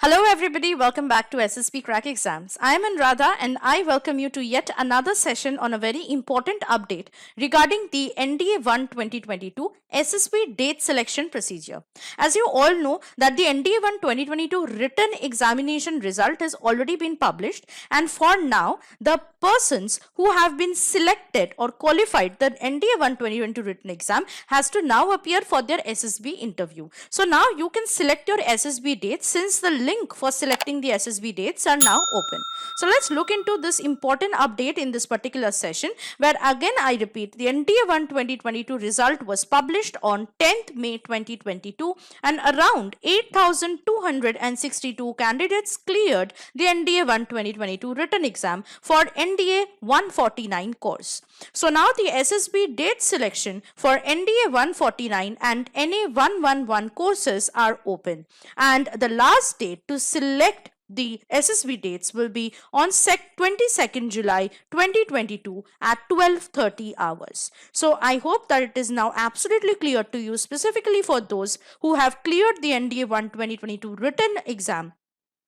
Hello everybody, welcome back to SSBCrack exams. I am Anuradha and I welcome you to yet another session on a very important update regarding the NDA 1 2022 SSB date selection procedure. As you all know that the NDA 1 2022 written examination result has already been published, and for now the persons who have been selected or qualified the NDA 1 2022 written exam has to now appear for their SSB interview. So now you can select your SSB dates since the link for selecting the SSB dates are now open. So let's look into this important update in this particular session, where again I repeat, the NDA 1 2022 result was published on 10th May 2022 and around 8,262 candidates cleared the NDA 1 2022 written exam for NDA 149 course. So now the SSB date selection for NDA 149 and NA 111 courses are open, and the last date to select the SSB dates will be on 22nd July 2022 at 12:30 hours. So I hope that it is now absolutely clear to you, specifically for those who have cleared the NDA 1 2022 written exam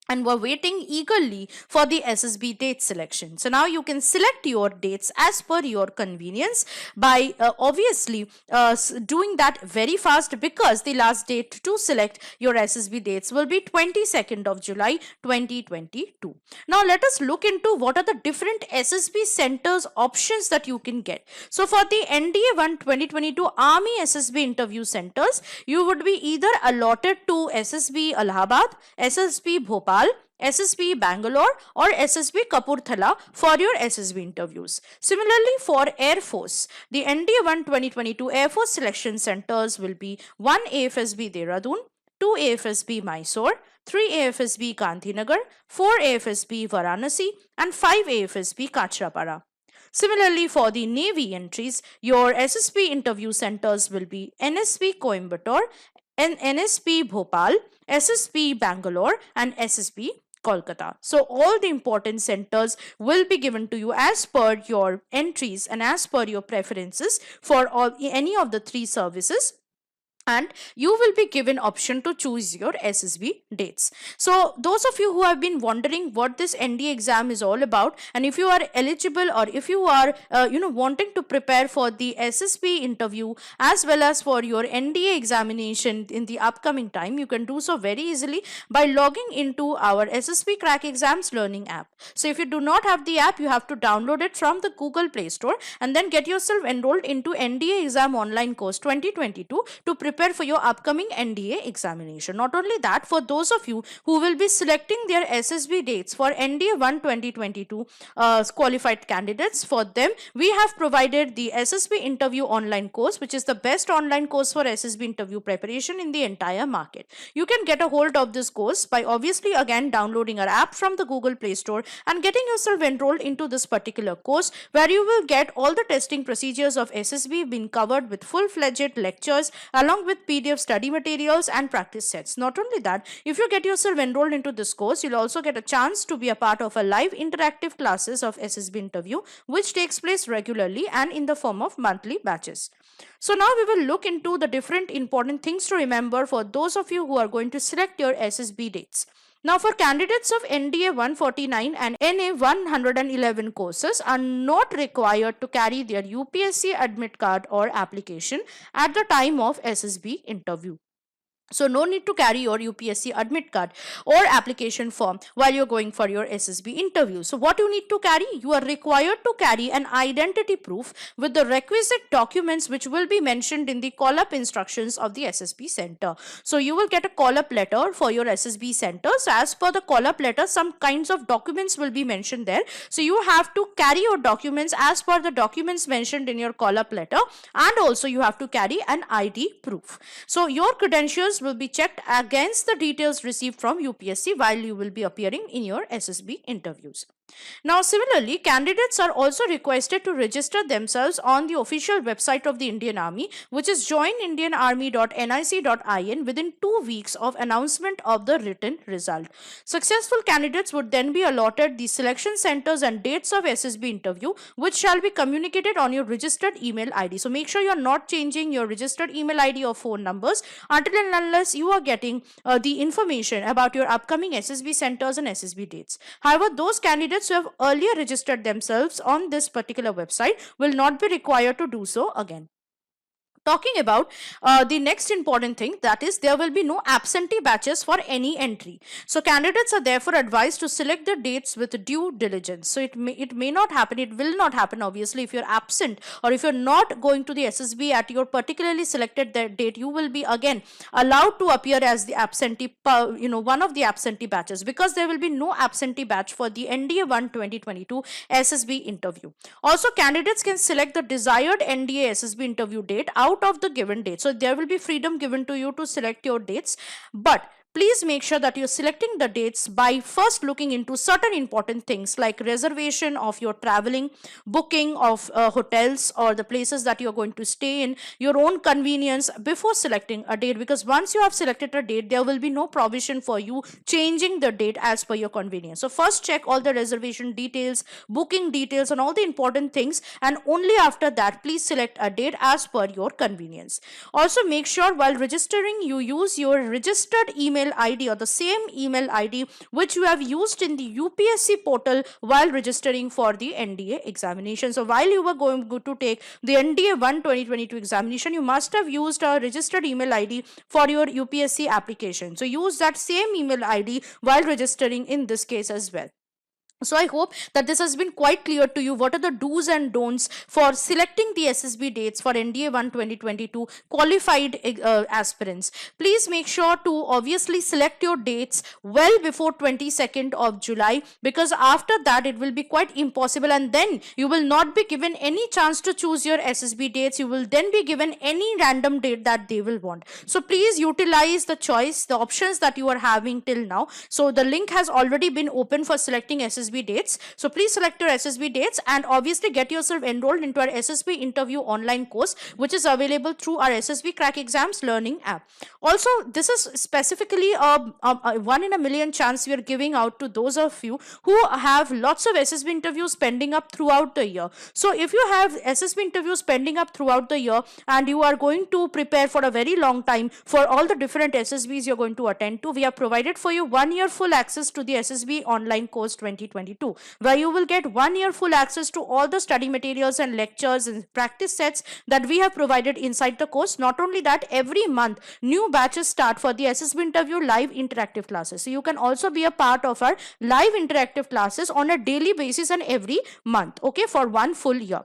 and were waiting eagerly for the SSB date selection. So now you can select your dates as per your convenience by obviously doing that very fast, because the last date to select your SSB dates will be 22nd of July 2022. Now let us look into what are the different SSB centers options that you can get. So for the NDA 1 2022 Army SSB Interview Centres, you would be either allotted to SSB Allahabad, SSB Bhopal, SSB Bangalore or SSB Kapurthala for your SSB interviews. Similarly, for Air Force, the NDA 1 2022 Air Force Selection Centers will be 1 AFSB Dehradun, 2 AFSB Mysore, 3 AFSB Gandhinagar, 4 AFSB Varanasi and 5 AFSB Kachrapara. Similarly, for the Navy entries, your SSB interview centers will be NSB Coimbatore, NSB Bhopal, SSB Bangalore and SSB Kolkata. So all the important centers will be given to you as per your entries and as per your preferences for any of the three services, and you will be given option to choose your SSB dates. So those of you who have been wondering what this NDA exam is all about, and if you are eligible or if you are wanting to prepare for the SSB interview as well as for your NDA examination in the upcoming time, you can do so very easily by logging into our SSBCrack exams learning app. So if you do not have the app, you have to download it from the Google Play Store and then get yourself enrolled into NDA exam online course 2022 to prepare for your upcoming NDA examination. Not only that, for those of you who will be selecting their SSB dates for NDA 1 2022 qualified candidates, for them we have provided the SSB interview online course, which is the best online course for SSB interview preparation in the entire market. You can get a hold of this course by obviously again downloading our app from the Google Play Store and getting yourself enrolled into this particular course, where you will get all the testing procedures of SSB being covered with full-fledged lectures along with PDF study materials and practice sets. Not only that, if you get yourself enrolled into this course, you'll also get a chance to be a part of a live interactive classes of SSB interview, which takes place regularly and in the form of monthly batches. So now we will look into the different important things to remember for those of you who are going to select your SSB dates. Now, for candidates of NDA 149 and NA 111 courses are not required to carry their UPSC admit card or application at the time of SSB interview. So no need to carry your UPSC admit card or application form while you're going for your SSB interview. So what you need to carry? You are required to carry an identity proof with the requisite documents which will be mentioned in the call-up instructions of the SSB center. So you will get a call-up letter for your SSB center. So as per the call-up letter, some kinds of documents will be mentioned there. So you have to carry your documents as per the documents mentioned in your call-up letter, and also you have to carry an ID proof. So your credentials will be checked against the details received from UPSC while you will be appearing in your SSB interviews. Now, similarly, candidates are also requested to register themselves on the official website of the Indian Army, which is joinindianarmy.nic.in, within 2 weeks of announcement of the written result. Successful candidates would then be allotted the selection centers and dates of SSB interview, which shall be communicated on your registered email ID. So make sure you're not changing your registered email ID or phone numbers until and unless you are getting the information about your upcoming SSB centers and SSB dates. However, those candidates who have earlier registered themselves on this particular website will not be required to do so again. Talking about the next important thing, that is there will be no absentee batches for any entry. So candidates are therefore advised to select the dates with due diligence. So it may not happen, it will not happen obviously if you're absent, or if you're not going to the SSB at your particularly selected date, you will be again allowed to appear as the absentee, one of the absentee batches, because there will be no absentee batch for the NDA 1 2022 SSB interview. Also, candidates can select the desired NDA SSB interview date out of the given date. So there will be freedom given to you to select your dates, but please make sure that you're selecting the dates by first looking into certain important things like reservation of your traveling, booking of hotels or the places that you're going to stay in, your own convenience before selecting a date, because once you have selected a date, there will be no provision for you changing the date as per your convenience. So first check all the reservation details, booking details and all the important things, and only after that please select a date as per your convenience. Also, make sure while registering you use your registered email ID or the same email ID which you have used in the UPSC portal while registering for the NDA examination. So while you were going to take the NDA 1 2022 examination, you must have used a registered email ID for your UPSC application. So use that same email ID while registering in this case as well. So I hope that this has been quite clear to you. What are the do's and don'ts for selecting the SSB dates for NDA 1 2022 qualified aspirants. Please make sure to obviously select your dates well before 22nd of July, because after that it will be quite impossible, and then you will not be given any chance to choose your SSB dates. You will then be given any random date that they will want. So please utilize the choice, the options that you are having till now. So the link has already been open for selecting SSB dates. So please select your SSB dates and obviously get yourself enrolled into our SSB interview online course, which is available through our SSBCrack exams learning app. Also, this is specifically a 1 in a million chance we are giving out to those of you who have lots of SSB interviews pending up throughout the year. So if you have SSB interviews pending up throughout the year and you are going to prepare for a very long time for all the different SSBs you're going to attend to, we have provided for you 1 year full access to the SSB online course 2022, where you will get 1 year full access to all the study materials and lectures and practice sets that we have provided inside the course. Not only that, every month new batches start for the SSB interview live interactive classes. So you can also be a part of our live interactive classes on a daily basis and every month, okay, for 1 full year.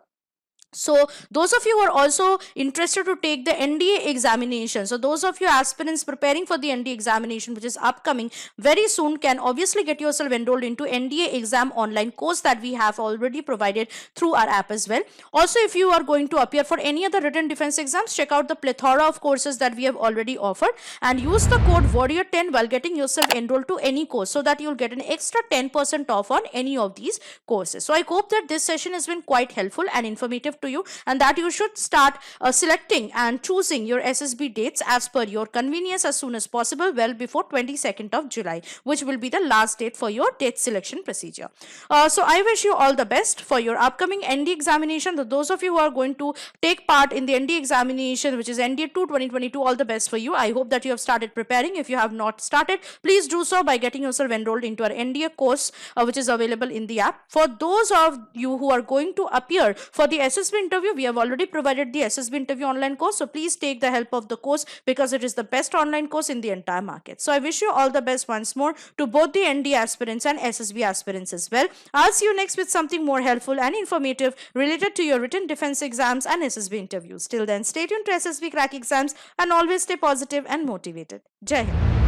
So those of you who are also interested to take the NDA examination, so those of you aspirants preparing for the NDA examination which is upcoming very soon, can obviously get yourself enrolled into NDA exam online course that we have already provided through our app as well. Also, if you are going to appear for any other written defense exams, check out the plethora of courses that we have already offered and use the code warrior10 while getting yourself enrolled to any course, so that you'll get an extra 10% off on any of these courses. So I hope that this session has been quite helpful and informative to you, and that you should start selecting and choosing your SSB dates as per your convenience as soon as possible, well before 22nd of July, which will be the last date for your date selection procedure. So I wish you all the best for your upcoming ND examination. Those of you who are going to take part in the ND examination, which is NDA 2 2022, all the best for you. I hope that you have started preparing. If you have not started, please do so by getting yourself enrolled into our NDA course, which is available in the app. For those of you who are going to appear for the SSB interview, we have already provided the SSB interview online course, so please take the help of the course because it is the best online course in the entire market. So I wish you all the best once more to both the ND aspirants and SSB aspirants as well. I'll see you next with something more helpful and informative related to your written defense exams and SSB interviews. Till then, stay tuned to SSB Crack exams and always stay positive and motivated. Jai Hind.